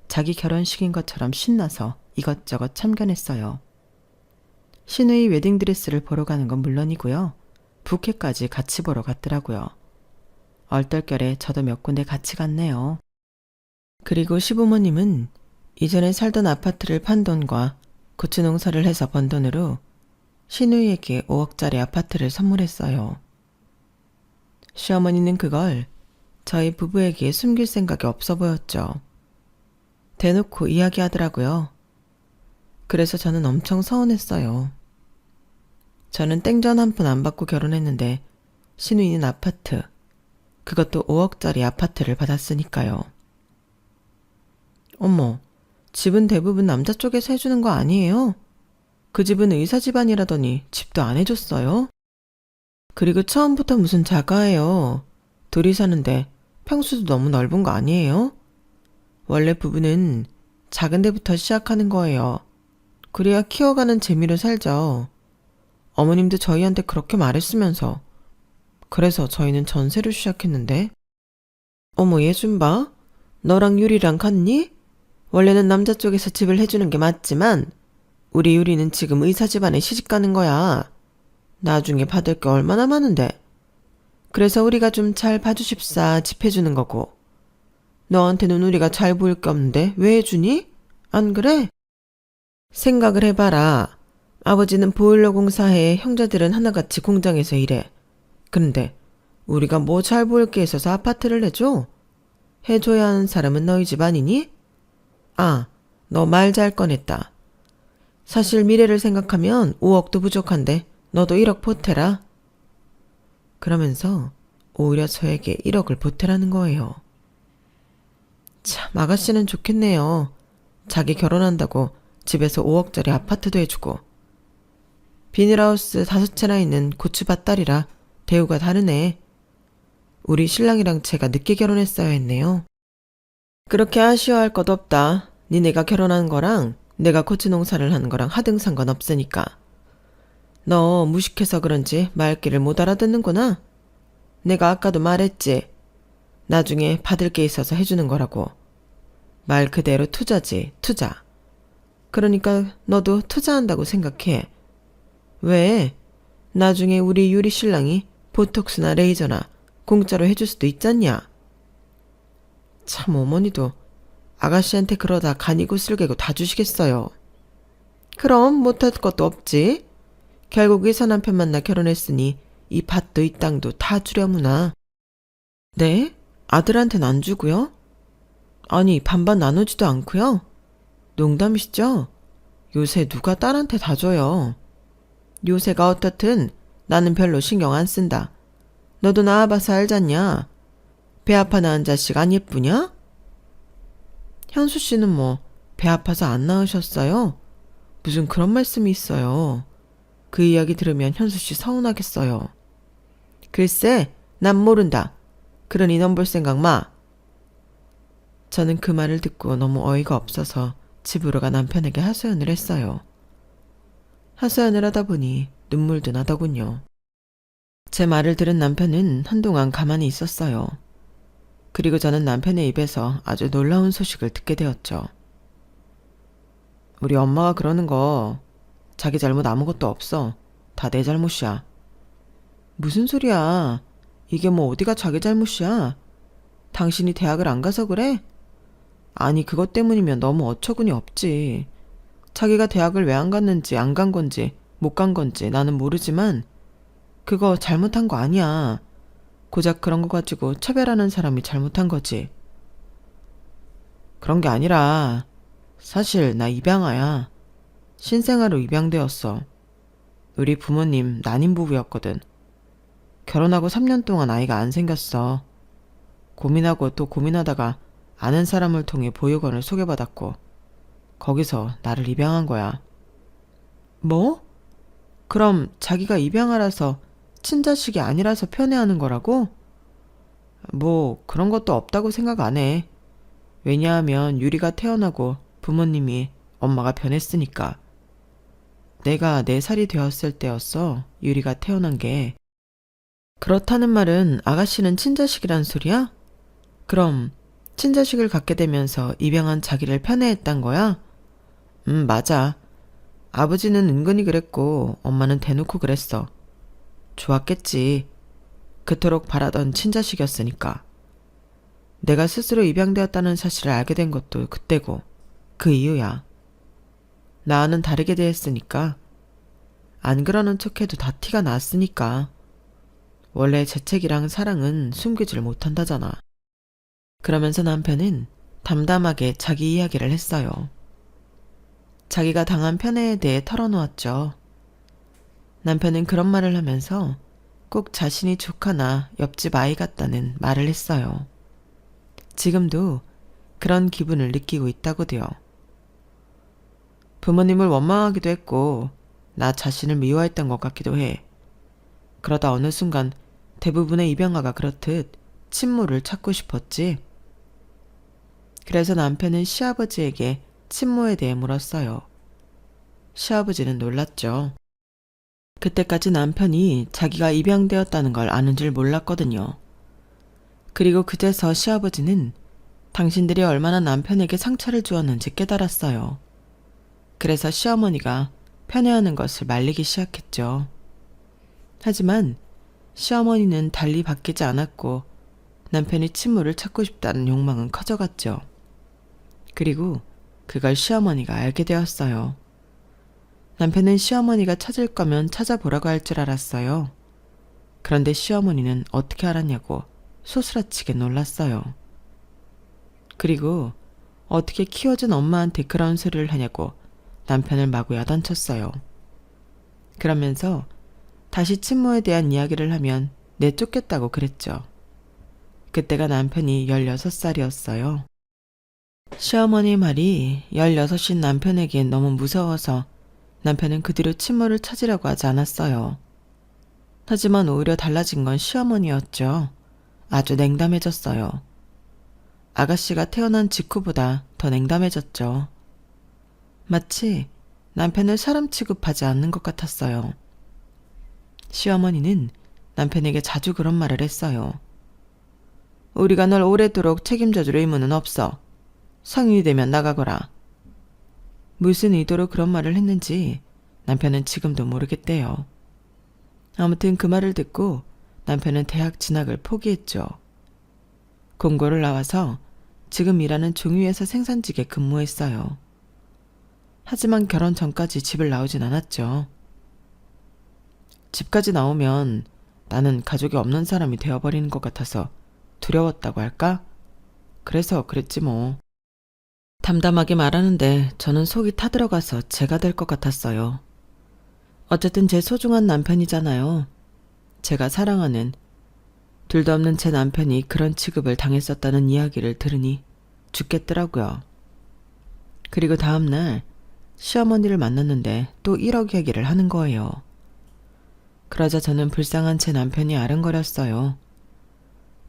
[SPEAKER 1] 자기 결혼식인 것처럼 신나서 이것저것 참견했어요. 신우이 웨딩드레스를 보러 가는 건 물론이고요. 부케까지 같이 보러 갔더라고요. 얼떨결에 저도 몇 군데 같이 갔네요. 그리고 시부모님은 이전에 살던 아파트를 판 돈과 고추 농사를 해서 번 돈으로 신우이에게 5억짜리 아파트를 선물했어요. 시어머니는 그걸 저희 부부에게 숨길 생각이 없어 보였죠. 대놓고 이야기하더라고요. 그래서 저는 엄청 서운했어요. 저는 땡전 한 푼 안 받고 결혼했는데 신우이는 아파트, 그것도 5억짜리 아파트를 받았으니까요. 어머, 집은 대부분 남자 쪽에서 해주는 거 아니에요? 그 집은 의사 집안이라더니 집도 안 해줬어요? 그리고 처음부터 무슨 자가예요. 둘이 사는데 평수도 너무 넓은 거 아니에요? 원래 부부는 작은 데부터 시작하는 거예요. 그래야 키워가는 재미로 살죠. 어머님도 저희한테 그렇게 말했으면서. 그래서 저희는 전세로 시작했는데. 어머, 얘 좀 봐. 너랑 유리랑 같니? 원래는 남자 쪽에서 집을 해주는 게 맞지만 우리 유리는 지금 의사 집안에 시집가는 거야. 나중에 받을 게 얼마나 많은데. 그래서 우리가 좀 잘 봐주십사 집 해주는 거고. 너한테는 우리가 잘 보일 게 없는데 왜 해주니? 안 그래? 생각을 해봐라. 아버지는 보일러 공사해, 형제들은 하나같이 공장에서 일해. 그런데 우리가 뭐 잘 보일 게 있어서 아파트를 내줘? 해줘야 하는 사람은 너희 집 아니니? 아, 너 말 잘 꺼냈다. 사실 미래를 생각하면 5억도 부족한데 너도 1억 보태라. 그러면서 오히려 저에게 1억을 보태라는 거예요. 참, 아가씨는 좋겠네요. 자기 결혼한다고 집에서 5억짜리 아파트도 해주고. 비닐하우스 5채나 있는 고추밭 딸이라 대우가 다르네. 우리 신랑이랑 제가 늦게 결혼했어야 했네요. 그렇게 아쉬워할 것 없다. 니네가 결혼한 거랑 내가 고추 농사를 하는 거랑 하등 상관없으니까. 너 무식해서 그런지 말귀를 못 알아듣는구나. 내가 아까도 말했지. 나중에 받을 게 있어서 해주는 거라고. 말 그대로 투자지, 투자. 그러니까 너도 투자한다고 생각해. 왜? 나중에 우리 유리 신랑이 보톡스나 레이저나 공짜로 해줄 수도 있잖냐. 참, 어머니도 아가씨한테 그러다 간이고 쓸개고 다 주시겠어요. 그럼 못할 것도 없지. 결국 의사 남편 만나 결혼했으니 이 밭도 이 땅도 다 주려무나. 네? 아들한테는 안 주고요? 아니, 반반 나누지도 않고요? 농담이시죠? 요새 누가 딸한테 다 줘요. 요새가 어떻든 나는 별로 신경 안 쓴다. 너도 낳아봐서 알잖냐. 배 아파 낳은 자식 안 예쁘냐? 현수 씨는 뭐 배 아파서 안 낳으셨어요? 무슨 그런 말씀이 있어요. 그 이야기 들으면 현수 씨 서운하겠어요. 글쎄, 난 모른다. 그러니 넌 볼 생각 마. 저는 그 말을 듣고 너무 어이가 없어서 집으로 가 남편에게 하소연을 했어요. 하소연을 하다 보니 눈물도 나더군요. 제 말을 들은 남편은 한동안 가만히 있었어요. 그리고 저는 남편의 입에서 아주 놀라운 소식을 듣게 되었죠. 우리 엄마가 그러는 거 자기 잘못 아무것도 없어. 다 내 잘못이야. 무슨 소리야. 이게 뭐 어디가 자기 잘못이야. 당신이 대학을 안 가서 그래? 아니, 그것 때문이면 너무 어처구니 없지. 자기가 대학을 왜 안 갔는지 안 간 건지 못 간 건지 나는 모르지만 그거 잘못한 거 아니야. 고작 그런 거 가지고 차별하는 사람이 잘못한 거지. 그런 게 아니라 사실 나 입양아야. 신생아로 입양되었어. 우리 부모님 난임 부부였거든. 결혼하고 3년 동안 아이가 안 생겼어. 고민하고 또 고민하다가 아는 사람을 통해 보육원을 소개받았고 거기서 나를 입양한 거야. 뭐? 그럼 자기가 입양아라서 친자식이 아니라서 편애하는 거라고? 뭐 그런 것도 없다고 생각 안 해. 왜냐하면 유리가 태어나고 부모님이 엄마가 변했으니까. 내가 4살이 되었을 때였어. 유리가 태어난 게. 그렇다는 말은 아가씨는 친자식이란 소리야? 그럼 친자식을 갖게 되면서 입양한 자기를 편애했단 거야? 맞아. 아버지는 은근히 그랬고 엄마는 대놓고 그랬어. 좋았겠지. 그토록 바라던 친자식이었으니까. 내가 스스로 입양되었다는 사실을 알게 된 것도 그때고 그 이유야. 나와는 다르게 대했으니까. 안 그러는 척해도 다 티가 났으니까. 원래 재채기랑 사랑은 숨기질 못한다잖아. 그러면서 남편은 담담하게 자기 이야기를 했어요. 자기가 당한 편애에 대해 털어놓았죠. 남편은 그런 말을 하면서 꼭 자신이 조카나 옆집 아이 같다는 말을 했어요. 지금도 그런 기분을 느끼고 있다고도요. 부모님을 원망하기도 했고 나 자신을 미워했던 것 같기도 해. 그러다 어느 순간 대부분의 입양아가 그렇듯 친모를 찾고 싶었지. 그래서 남편은 시아버지에게 친모에 대해 물었어요. 시아버지는 놀랐죠. 그때까지 남편이 자기가 입양되었다는 걸 아는 줄 몰랐거든요. 그리고 그제서 시아버지는 당신들이 얼마나 남편에게 상처를 주었는지 깨달았어요. 그래서 시어머니가 편애하는 것을 말리기 시작했죠. 하지만 시어머니는 달리 바뀌지 않았고 남편이 친모를 찾고 싶다는 욕망은 커져갔죠. 그리고 그걸 시어머니가 알게 되었어요. 남편은 시어머니가 찾을 거면 찾아보라고 할 줄 알았어요. 그런데 시어머니는 어떻게 알았냐고 소스라치게 놀랐어요. 그리고 어떻게 키워준 엄마한테 그런 소리를 하냐고 남편을 마구 야단쳤어요. 그러면서 다시 친모에 대한 이야기를 하면 내쫓겠다고 그랬죠. 그때가 남편이 16살이었어요. 시어머니 말이 16인 남편에겐 너무 무서워서 남편은 그 뒤로 친모를 찾으려고 하지 않았어요. 하지만 오히려 달라진 건 시어머니였죠. 아주 냉담해졌어요. 아가씨가 태어난 직후보다 더 냉담해졌죠. 마치 남편을 사람 취급하지 않는 것 같았어요. 시어머니는 남편에게 자주 그런 말을 했어요. 우리가 널 오래도록 책임져줄 의무는 없어. 성인이 되면 나가거라. 무슨 의도로 그런 말을 했는지 남편은 지금도 모르겠대요. 아무튼 그 말을 듣고 남편은 대학 진학을 포기했죠. 공고를 나와서 지금 일하는 종이회사 생산직에 근무했어요. 하지만 결혼 전까지 집을 나오진 않았죠. 집까지 나오면 나는 가족이 없는 사람이 되어버리는 것 같아서 두려웠다고 할까? 그래서 그랬지 뭐. 담담하게 말하는데 저는 속이 타들어가서 제가 될 것 같았어요. 어쨌든 제 소중한 남편이잖아요. 제가 사랑하는, 둘도 없는 제 남편이 그런 취급을 당했었다는 이야기를 들으니 죽겠더라고요. 그리고 다음날 시어머니를 만났는데 또 1억 얘기를 하는 거예요. 그러자 저는 불쌍한 제 남편이 아른거렸어요.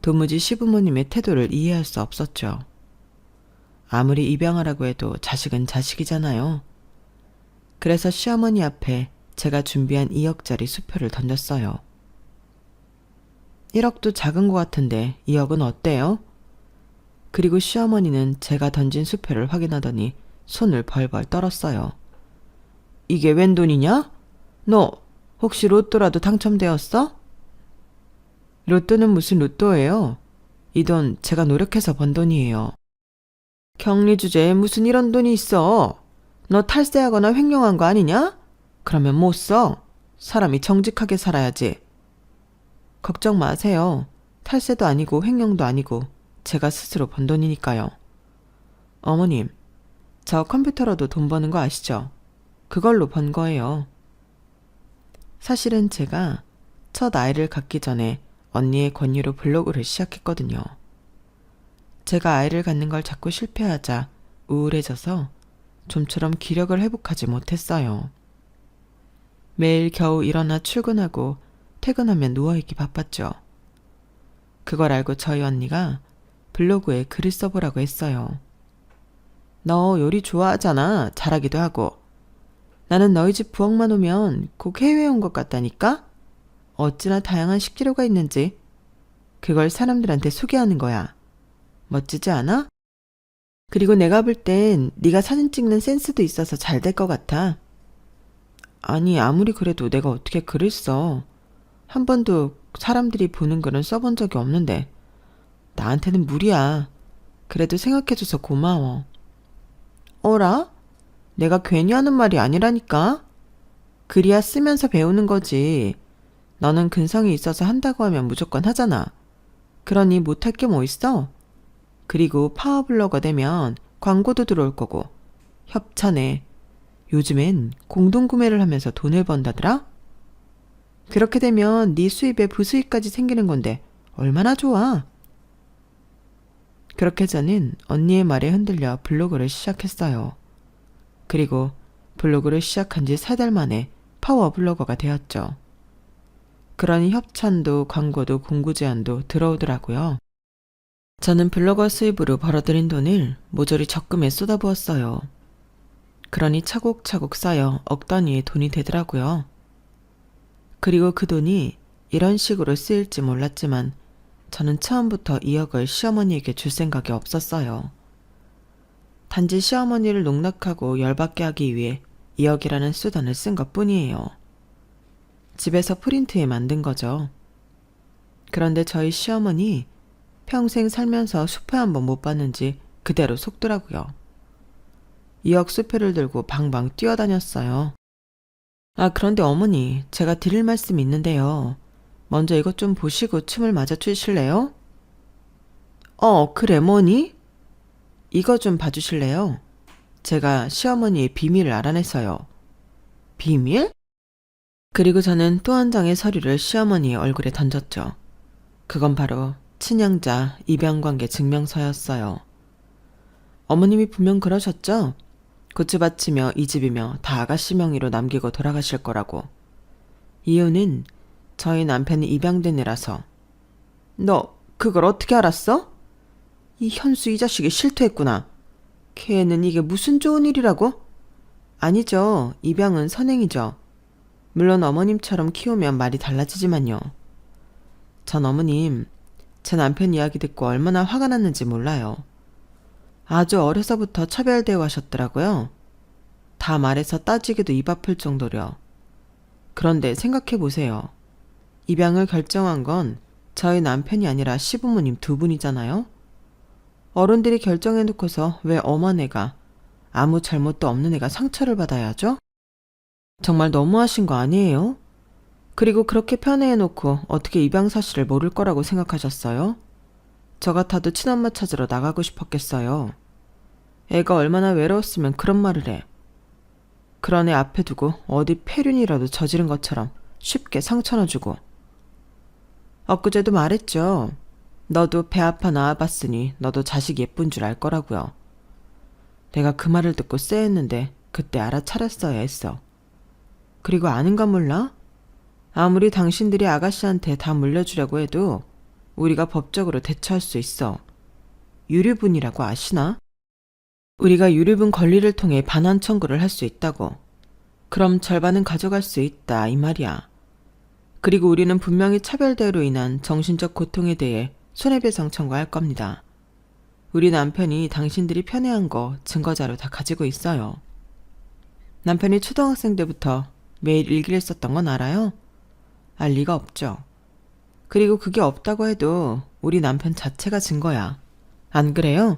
[SPEAKER 1] 도무지 시부모님의 태도를 이해할 수 없었죠. 아무리 입양하라고 해도 자식은 자식이잖아요. 그래서 시어머니 앞에 제가 준비한 2억짜리 수표를 던졌어요. 1억도 작은 것 같은데 2억은 어때요? 그리고 시어머니는 제가 던진 수표를 확인하더니 손을 벌벌 떨었어요. 이게 웬 돈이냐? 너 혹시 로또라도 당첨되었어? 로또는 무슨 로또예요? 이 돈 제가 노력해서 번 돈이에요. 격리 주제에 무슨 이런 돈이 있어? 너 탈세하거나 횡령한 거 아니냐? 그러면 못 써. 사람이 정직하게 살아야지. 걱정 마세요. 탈세도 아니고 횡령도 아니고 제가 스스로 번 돈이니까요. 어머님, 저 컴퓨터로도 돈 버는 거 아시죠? 그걸로 번 거예요. 사실은 제가 첫 아이를 갖기 전에 언니의 권유로 블로그를 시작했거든요. 제가 아이를 갖는 걸 자꾸 실패하자 우울해져서 좀처럼 기력을 회복하지 못했어요. 매일 겨우 일어나 출근하고 퇴근하면 누워있기 바빴죠. 그걸 알고 저희 언니가 블로그에 글을 써보라고 했어요. 너 요리 좋아하잖아. 잘하기도 하고. 나는 너희 집 부엌만 오면 꼭 해외에 온 것 같다니까? 어찌나 다양한 식재료가 있는지. 그걸 사람들한테 소개하는 거야. 멋지지 않아? 그리고 내가 볼 땐 네가 사진 찍는 센스도 있어서 잘 될 것 같아. 아니, 아무리 그래도 내가 어떻게 글을 써. 한 번도 사람들이 보는 글은 써본 적이 없는데 나한테는 무리야. 그래도 생각해줘서 고마워. 어라? 내가 괜히 하는 말이 아니라니까? 글이야 쓰면서 배우는 거지. 너는 근성이 있어서 한다고 하면 무조건 하잖아. 그러니 못할 게 뭐 있어? 그리고 파워블로거 되면 광고도 들어올 거고. 협찬에. 요즘엔 공동구매를 하면서 돈을 번다더라? 그렇게 되면 네 수입에 부수입까지 생기는 건데 얼마나 좋아. 그렇게 저는 언니의 말에 흔들려 블로그를 시작했어요. 그리고 블로그를 시작한 지 3달 만에 파워블로거가 되었죠. 그러니 협찬도 광고도 공구 제안도 들어오더라고요. 저는 블로거 수입으로 벌어들인 돈을 모조리 적금에 쏟아부었어요. 그러니 차곡차곡 쌓여 억 단위의 돈이 되더라고요. 그리고 그 돈이 이런 식으로 쓰일지 몰랐지만 저는 처음부터 2억을 시어머니에게 줄 생각이 없었어요. 단지 시어머니를 농락하고 열받게 하기 위해 2억이라는 수단을 쓴 것뿐이에요. 집에서 프린트해 만든 거죠. 그런데 저희 시어머니 평생 살면서 수표 한 번 못 봤는지 그대로 속더라고요. 2억 수표를 들고 방방 뛰어다녔어요. 아, 그런데 어머니, 제가 드릴 말씀이 있는데요. 먼저 이것 좀 보시고 춤을 맞아 추실래요? 그래, 뭐니? 이거 좀 봐주실래요? 제가 시어머니의 비밀을 알아냈어요. 비밀? 그리고 저는 또 한 장의 서류를 시어머니의 얼굴에 던졌죠. 그건 바로 친양자 입양관계 증명서였어요. 어머님이 분명 그러셨죠? 고추밭이며 이 집이며 다 아가씨 명의로 남기고 돌아가실 거라고. 이유는 저희 남편이 입양된 애라서. 너 그걸 어떻게 알았어? 이 현수 이 자식이 실토했구나. 걔는 이게 무슨 좋은 일이라고? 아니죠. 입양은 선행이죠. 물론 어머님처럼 키우면 말이 달라지지만요. 전 어머님, 제 남편 이야기 듣고 얼마나 화가 났는지 몰라요. 아주 어려서부터 차별대우 하셨더라고요. 다 말해서 따지기도 입 아플 정도려. 그런데 생각해보세요. 입양을 결정한 건 저희 남편이 아니라 시부모님 두 분이잖아요? 어른들이 결정해놓고서 왜 엄한 애가, 아무 잘못도 없는 애가 상처를 받아야 하죠? 정말 너무하신 거 아니에요? 그리고 그렇게 편애해놓고 어떻게 입양 사실을 모를 거라고 생각하셨어요? 저 같아도 친엄마 찾으러 나가고 싶었겠어요. 애가 얼마나 외로웠으면 그런 말을 해. 그런 애 앞에 두고 어디 폐륜이라도 저지른 것처럼 쉽게 상처나 주고. 엊그제도 말했죠. 너도 배 아파 낳아봤으니 너도 자식 예쁜 줄 알 거라고요. 내가 그 말을 듣고 쎄했는데 그때 알아차렸어야 했어. 그리고 아는가 몰라? 아무리 당신들이 아가씨한테 다 물려주려고 해도 우리가 법적으로 대처할 수 있어. 유류분이라고 아시나? 우리가 유류분 권리를 통해 반환 청구를 할 수 있다고. 그럼 절반은 가져갈 수 있다 이 말이야. 그리고 우리는 분명히 차별대우로 인한 정신적 고통에 대해 손해배상 청구할 겁니다. 우리 남편이 당신들이 편애한 거 증거자료 다 가지고 있어요. 남편이 초등학생 때부터 매일 일기를 썼던 건 알아요? 알 리가 없죠. 그리고 그게 없다고 해도 우리 남편 자체가 증거야. 안 그래요?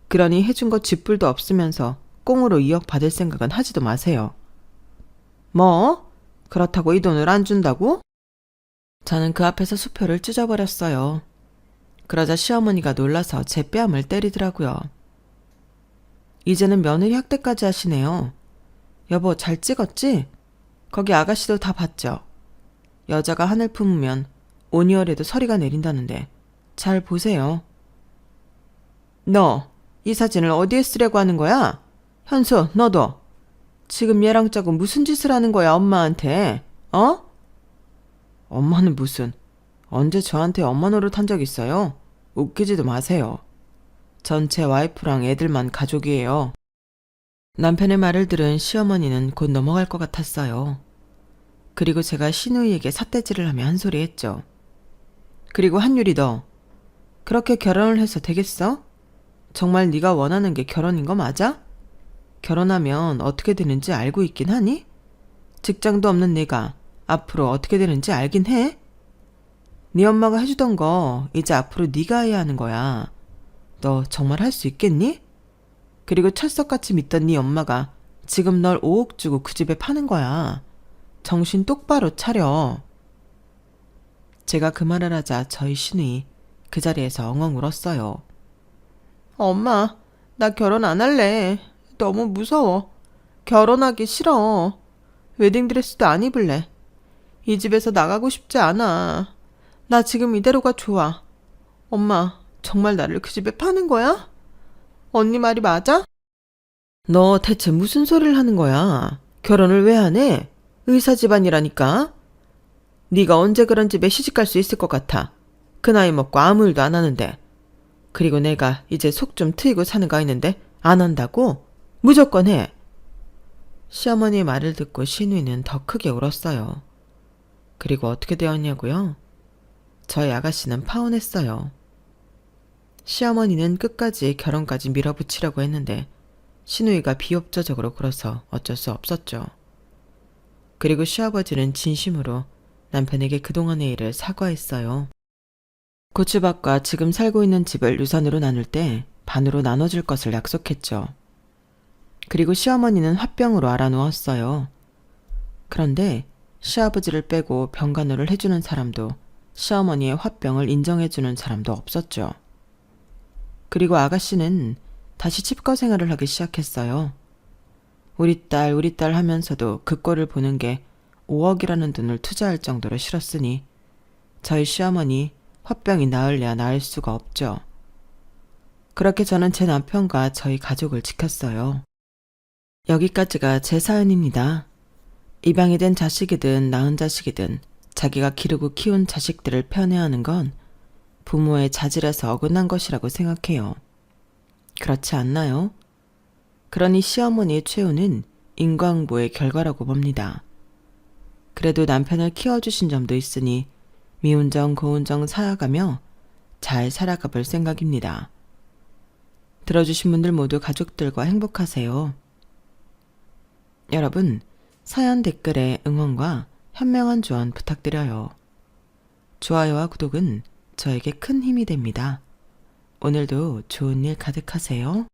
[SPEAKER 1] 그러니 해준 거 쥐뿔도 없으면서 꽁으로 2억 받을 생각은 하지도 마세요. 뭐? 그렇다고 이 돈을 안 준다고? 저는 그 앞에서 수표를 찢어버렸어요. 그러자 시어머니가 놀라서 제 뺨을 때리더라고요. 이제는 며느리 학대까지 하시네요. 여보, 잘 찍었지? 거기 아가씨도 다 봤죠? 여자가 하늘 품으면 5개월에도 서리가 내린다는데 잘 보세요. 너 이 사진을 어디에 쓰려고 하는 거야? 현수, 너도. 지금 얘랑 짜고 무슨 짓을 하는 거야, 엄마한테? 어? 엄마는 무슨. 언제 저한테 엄마 노릇한 적 있어요? 웃기지도 마세요. 전 제 와이프랑 애들만 가족이에요. 남편의 말을 들은 시어머니는 곧 넘어갈 것 같았어요. 그리고 제가 시누이에게 삿대질을 하며 한 소리 했죠. 그리고 한유리, 너 그렇게 결혼을 해서 되겠어? 정말 네가 원하는 게 결혼인 거 맞아? 결혼하면 어떻게 되는지 알고 있긴 하니? 직장도 없는 네가 앞으로 어떻게 되는지 알긴 해? 네 엄마가 해주던 거 이제 앞으로 네가 해야 하는 거야. 너 정말 할 수 있겠니? 그리고 철석같이 믿던 네 엄마가 지금 널 5억 주고 그 집에 파는 거야. 정신 똑바로 차려. 제가 그 말을 하자 저희 시누이 그 자리에서 엉엉 울었어요. 엄마, 나 결혼 안 할래. 너무 무서워. 결혼하기 싫어. 웨딩드레스도 안 입을래. 이 집에서 나가고 싶지 않아. 나 지금 이대로가 좋아. 엄마, 정말 나를 그 집에 파는 거야? 언니 말이 맞아? 너 대체 무슨 소리를 하는 거야? 결혼을 왜 안 해? 의사 집안이라니까? 네가 언제 그런 집에 시집갈 수 있을 것 같아. 그 나이 먹고 아무 일도 안 하는데. 그리고 내가 이제 속 좀 트이고 사는 거 있는데 안 한다고? 무조건 해. 시어머니의 말을 듣고 시누이는 더 크게 울었어요. 그리고 어떻게 되었냐고요? 저희 아가씨는 파혼했어요. 시어머니는 끝까지 결혼까지 밀어붙이려고 했는데 시누이가 비협조적으로 굴어서 어쩔 수 없었죠. 그리고 시아버지는 진심으로 남편에게 그동안의 일을 사과했어요. 고추밭과 지금 살고 있는 집을 유산으로 나눌 때 반으로 나눠줄 것을 약속했죠. 그리고 시어머니는 화병으로 알아누웠어요. 그런데 시아버지를 빼고 병간호를 해주는 사람도 시어머니의 화병을 인정해주는 사람도 없었죠. 그리고 아가씨는 다시 집거 생활을 하기 시작했어요. 우리 딸 하면서도 그 꼴을 보는 게 5억이라는 돈을 투자할 정도로 싫었으니 저희 시어머니 화병이 나을래야 나을 수가 없죠. 그렇게 저는 제 남편과 저희 가족을 지켰어요. 여기까지가 제 사연입니다. 입양이 된 자식이든 낳은 자식이든 자기가 기르고 키운 자식들을 편애하는 건 부모의 자질에서 어긋난 것이라고 생각해요. 그렇지 않나요? 그러니 시어머니의 최후는 인과응보의 결과라고 봅니다. 그래도 남편을 키워주신 점도 있으니 미운 정 고운 정 사아가며 잘 살아가 볼 생각입니다. 들어주신 분들 모두 가족들과 행복하세요. 여러분, 사연 댓글에 응원과 현명한 조언 부탁드려요. 좋아요와 구독은 저에게 큰 힘이 됩니다. 오늘도 좋은 일 가득하세요.